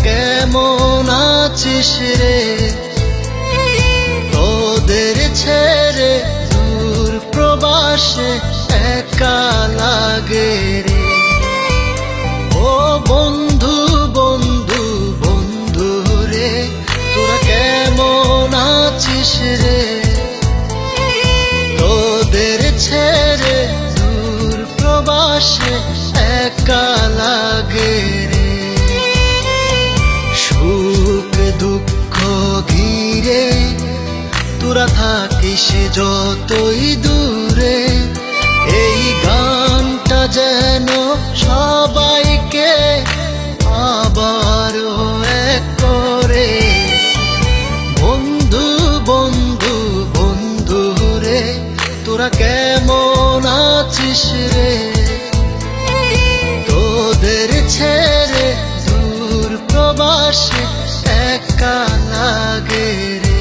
কেমন আছিস রে? তোদের ছেড়ে দূর প্রবাসে একা লাগে রে। ও বন্ধু বন্ধু বন্ধু রে, তোরা কেমন আছিস রে? তোদের ছেড়ে দূর প্রবাসে একা লাগে রে। সুখ দুঃখ ঘিরে তোরা থাকিস যতই দূরে, এই গানটা যেন সবাইকে আবারও এক করে। বন্ধু বন্ধু বন্ধু রে, তোরা কেমন আছিস রে? তোদের ছেড়ে দূর প্রবাসে একা লাগে রে।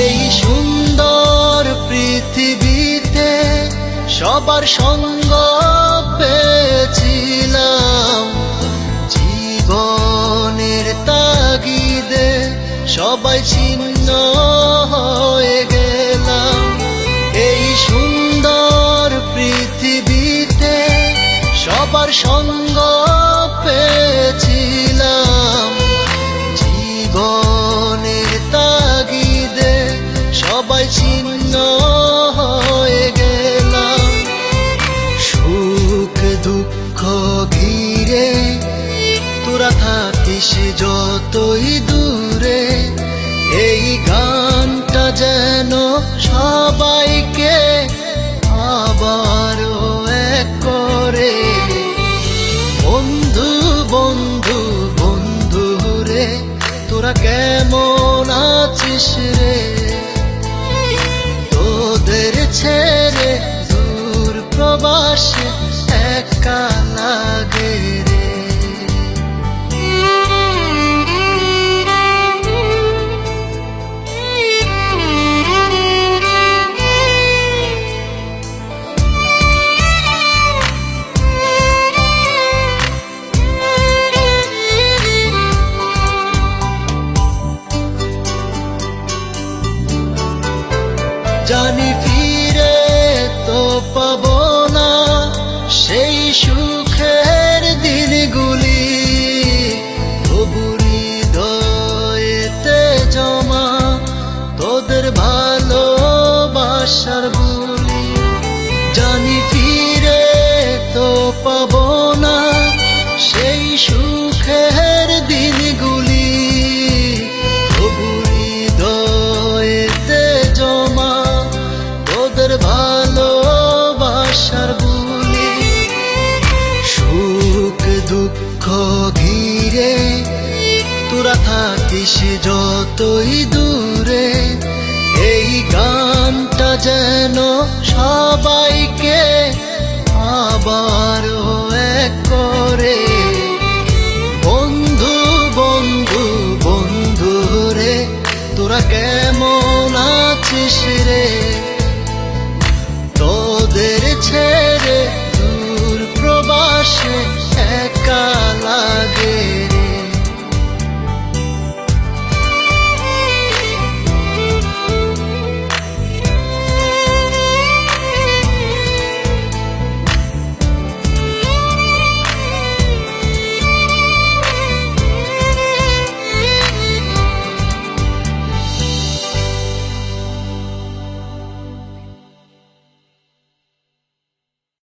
এই সুন্দর পৃথিবীতে সবার সঙ্গ পেয়েছিলাম, জীবনের তাগিদে সবাই ছিন্ন হয়ে গেলাম। এই সুন্দর পৃথিবীতে সবার সঙ্গ পেয়েছিলাম, জীবনের তাগিদে সবাই ছিন্ন হয়ে গেলাম। সুখ দুঃখ ঘিরে তোরা থাকিস যতই দূরে, এই গানটা যেন সবাইকে আবারও এক করে। বন্ধু বন্ধু বন্ধু রে, তোরা কেমন আছিস রে? তোদের ছেড়ে দূর প্রবাসে একা লাগে রে। জানি ফিরে তো পাবো না সেই সুখের দিনগুলি, তবু হৃদয়েতে জমা তোদের ভালোবাসার বুলি। জানি ফিরে তো পাবো না সেই সুখের দিনগুলি, তবু হৃদয়েতে জমা তোদের ভালোবাসার বুলি। সুখ দুঃখ ঘিরে তোরা থাকিস যতই দূরে, এই গানটা যেন সবাইকে আবারও এক করে।